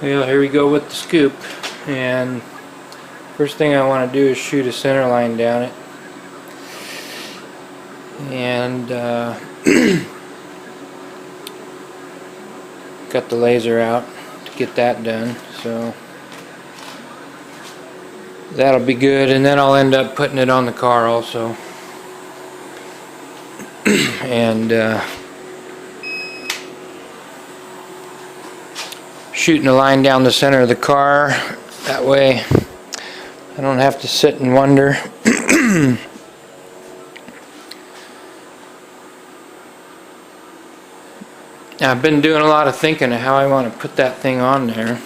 Well, here we go with the scoop, and first thing I want to do is shoot a center line down it, and got the laser out to get that done, so that'll be good, and then I'll end up putting it on the car also. And shooting a line down the center of the car, that way I don't have to sit and wonder. I've been doing a lot of thinking of how I want to put that thing on there.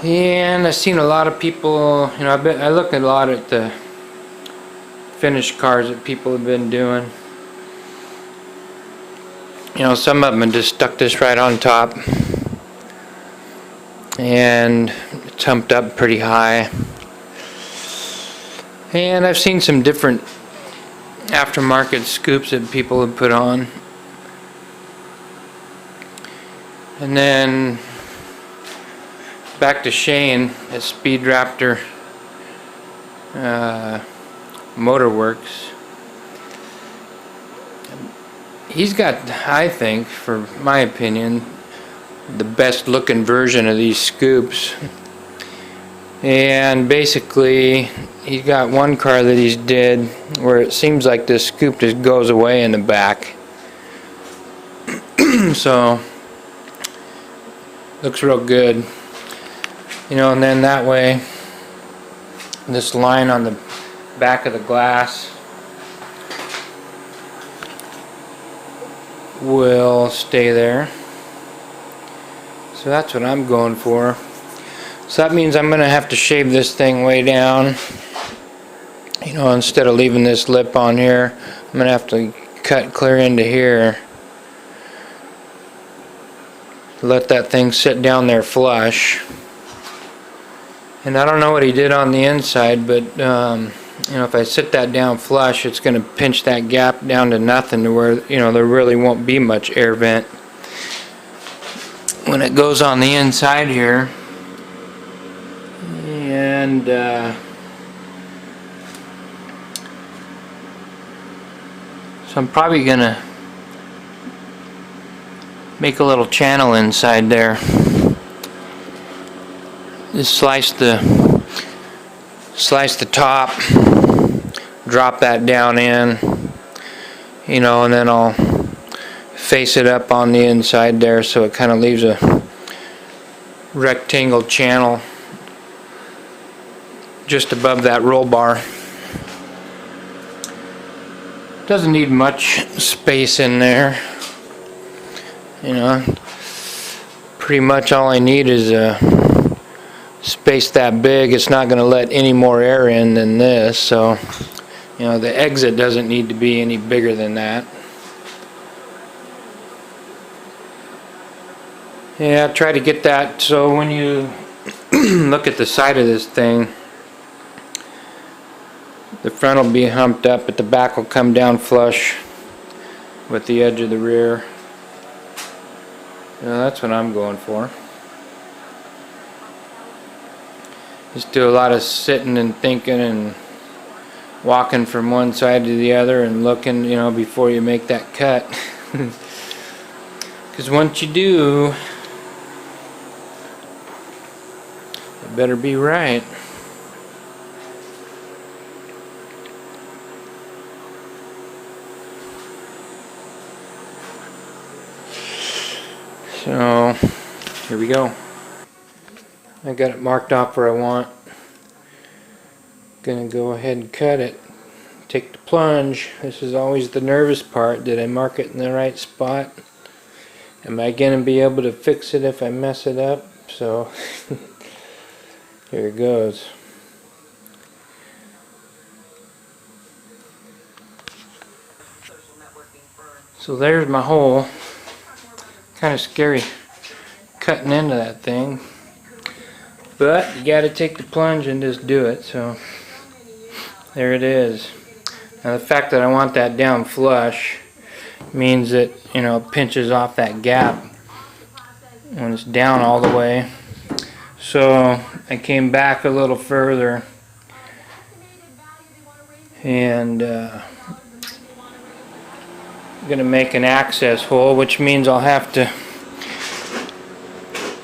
And I've seen a lot of people, you know, I look a lot at the finished cars that people have been doing. You know, some of them have just stuck this right on top, and it's humped up pretty high. And I've seen some different aftermarket scoops that people have put on. And then back to Shane at Speed Raptor Motorworks. He's got, I think, for my opinion, the best looking version of these scoops. And basically he's got one car that he's did where it seems like this scoop just goes away in the back. So looks real good. You know, and then that way this line on the back of the glass will stay there. So that's what I'm going for. So that means I'm going to have to shave this thing way down. You know, instead of leaving this lip on here, I'm going to have to cut clear into here. Let that thing sit down there flush. And I don't know what he did on the inside, but you know, if I sit that down flush, it's going to pinch that gap down to nothing, to where, you know, there really won't be much air vent when it goes on the inside here. And so I'm probably going to make a little channel inside there. Just slice the top, drop that down in, you know, and then I'll face it up on the inside there, so it kind of leaves a rectangle channel just above that roll bar. Doesn't need much space in there, you know. Pretty much all I need is a space that big. It's not going to let any more air in than this, so you know, the exit doesn't need to be any bigger than that. Yeah, try to get that so when you look at the side of this thing, the front will be humped up, but the back will come down flush with the edge of the rear. That's what I'm going for. Just do a lot of sitting and thinking and walking from one side to the other and looking, you know, before you make that cut. Because once you do, it better be right. So here we go. I got it marked off where I want. Gonna go ahead and cut it. Take the plunge. This is always the nervous part. Did I mark it in the right spot? Am I gonna be able to fix it if I mess it up? So here it goes. So there's my hole. Kind of scary cutting into that thing, but you got to take the plunge and just do it. So There it is. Now the fact that I want that down flush means that, you know, it pinches off that gap when it's down all the way. So I came back a little further and I'm going to make an access hole, which means I'll have to,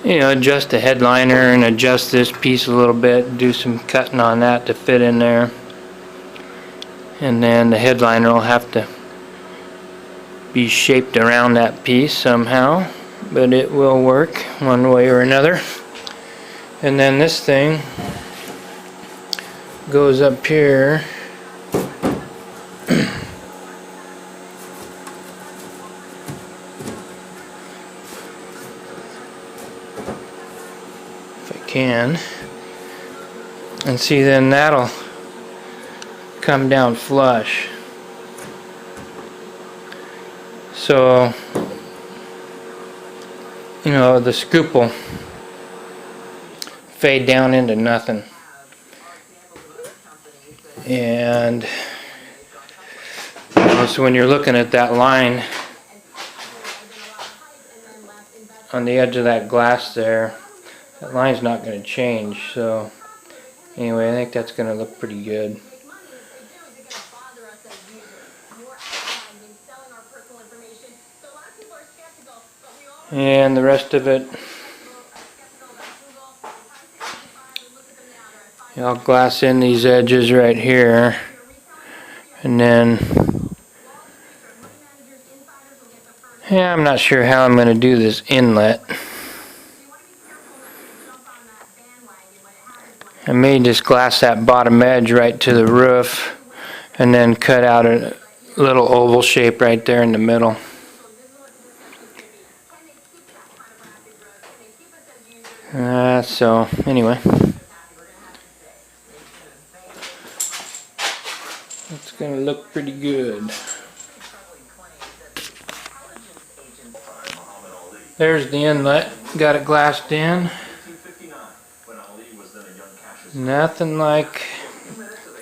you know, adjust the headliner and adjust this piece a little bit, do some cutting on that to fit in there. And then the headliner will have to be shaped around that piece somehow, but it will work one way or another. And then this thing goes up here. If I can. And see, then that'll come down flush. So, you know, the scoop will fade down into nothing. And you know, so when you're looking at that line on the edge of that glass there, that line's not going to change. So anyway, I think that's going to look pretty good. And the rest of it, I'll glass in these edges right here, and then, yeah, I'm not sure how I'm going to do this inlet. I may just glass that bottom edge right to the roof and then cut out a little oval shape right there in the middle. So anyway, it's going to look pretty good. There's the inlet. Got it glassed in. Nothing like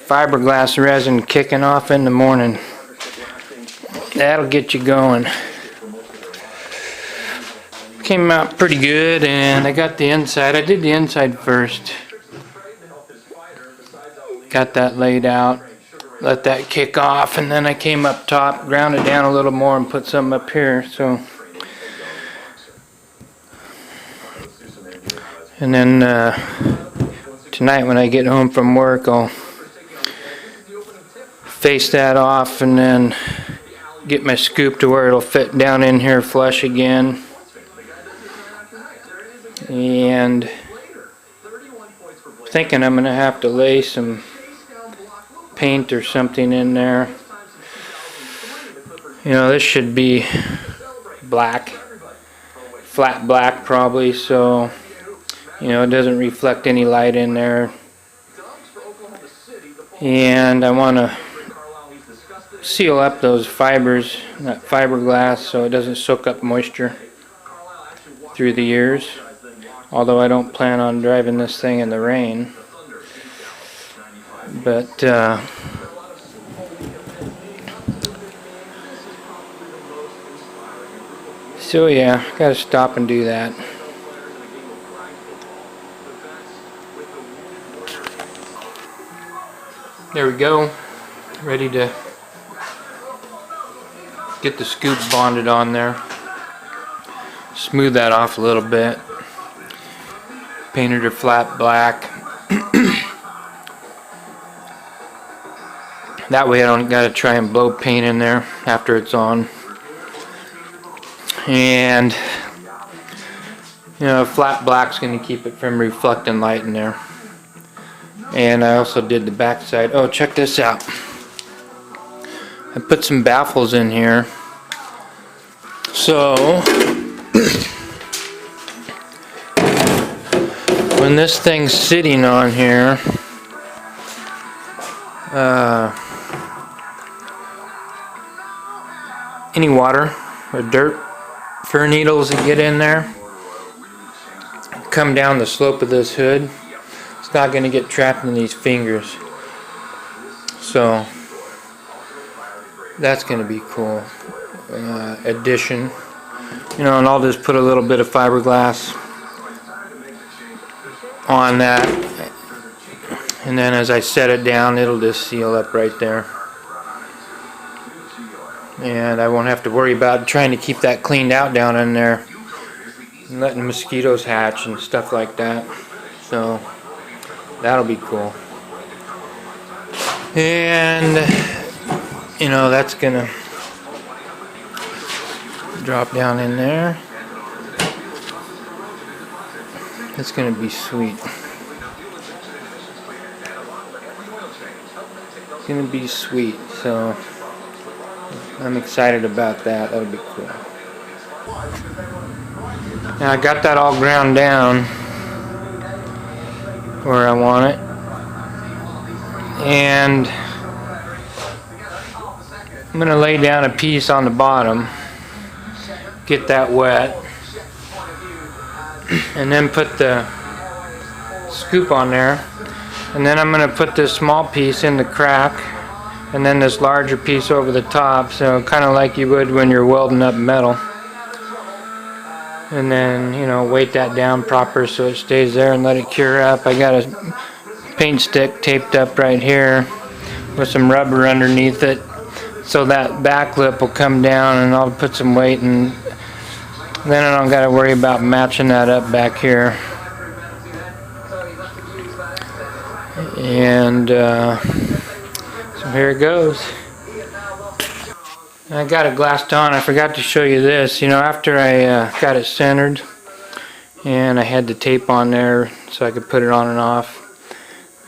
fiberglass resin kicking off in the morning. That'll get you going. Came out pretty good, and I got the inside. I did the inside first. Got that laid out. Let that kick off, and then I came up top, ground it down a little more, and put something up here. So, and then tonight when I get home from work, I'll face that off, and then get my scoop to where it'll fit down in here flush again. And thinking I'm gonna have to lay some paint or something in there. You know, this should be black, flat black probably, so you know it doesn't reflect any light in there. And I want to seal up those fibers, that fiberglass, so it doesn't soak up moisture through the years. Although I don't plan on driving this thing in the rain. But so yeah, gotta stop and do that. There we go. Ready to get the scoop bonded on there. Smooth that off a little bit. Painted her flat black. That way I don't gotta try and blow paint in there after it's on. And you know, flat black's gonna keep it from reflecting light in there. And I also did the back side. Oh, check this out. I put some baffles in here. So when this thing's sitting on here, any water or dirt, fir needles that get in there, come down the slope of this hood. It's not going to get trapped in these fingers. So that's going to be cool addition. You know, and I'll just put a little bit of fiberglass on that, and then as I set it down, it'll just seal up right there, and I won't have to worry about trying to keep that cleaned out down in there and letting mosquitoes hatch and stuff like that. So that'll be cool. And you know, that's gonna drop down in there. It's gonna be sweet. It's gonna be sweet, so I'm excited about that. That'll be cool. Now I got that all ground down where I want it, and I'm gonna lay down a piece on the bottom, get that wet, and then put the scoop on there, and then I'm going to put this small piece in the crack and then this larger piece over the top, so kind of like you would when you're welding up metal, and then, you know, weight that down proper so it stays there and let it cure up. I got a paint stick taped up right here with some rubber underneath it so that back lip will come down, and I'll put some weight, and then I don't got to worry about matching that up back here. And so here it goes. I got it glassed on. I forgot to show you this. You know, after I got it centered and I had the tape on there so I could put it on and off,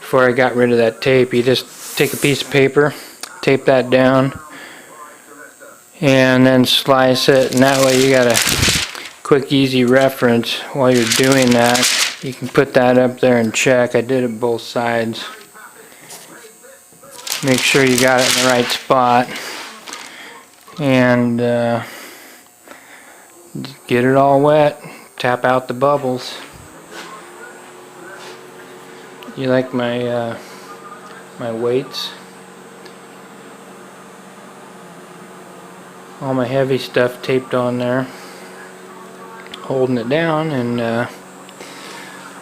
before I got rid of that tape, you just take a piece of paper, tape that down, and then slice it, and that way you got a quick easy reference while you're doing that. You can put that up there and check. I did it both sides. Make sure you got it in the right spot, and get it all wet. Tap out the bubbles. You like my my weights? All my heavy stuff taped on there, holding it down, and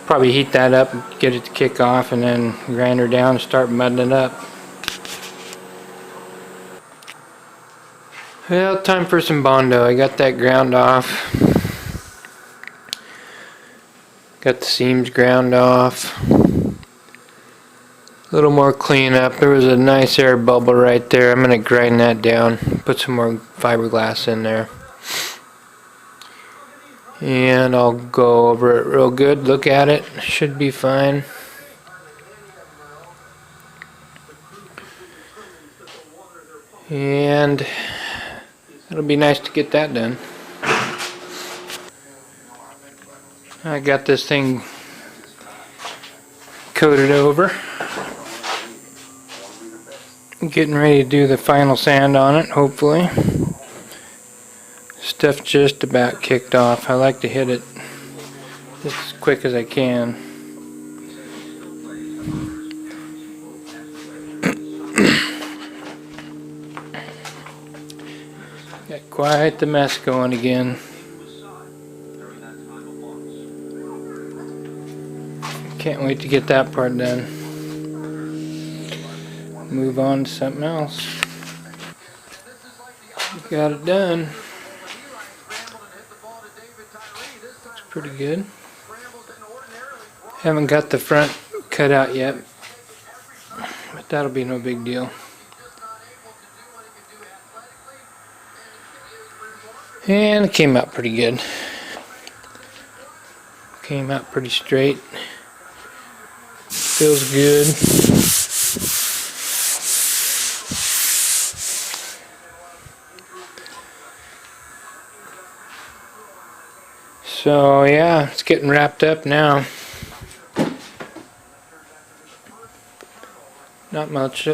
probably heat that up and get it to kick off, and then grind her down and start mudding it up. Well, time for some Bondo. I got that ground off. Got the seams ground off. A little more cleanup. There was a nice air bubble right there. I'm going to grind that down. Put some more fiberglass in there. And I'll go over it real good. Look at it. Should be fine. And it'll be nice to get that done. I got this thing coated over. Getting ready to do the final sand on it, hopefully. Stuff just about kicked off. I like to hit it as quick as I can. Got quite the mess going again. Can't wait to get that part done. Move on to something else. Got it done. It's pretty good. Haven't got the front cut out yet, but that'll be no big deal. And it came out pretty good. Came out pretty straight. Feels good. So yeah, it's getting wrapped up now. Not much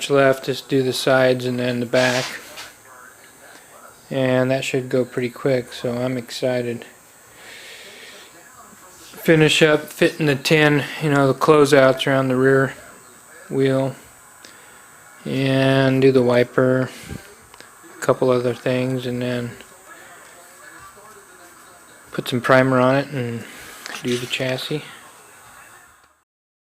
left. Just do the sides and then the back, and that should go pretty quick. So I'm excited. Finish up fitting the tin, you know, the closeouts around the rear wheel, and do the wiper, a couple other things, and then put some primer on it and do the chassis.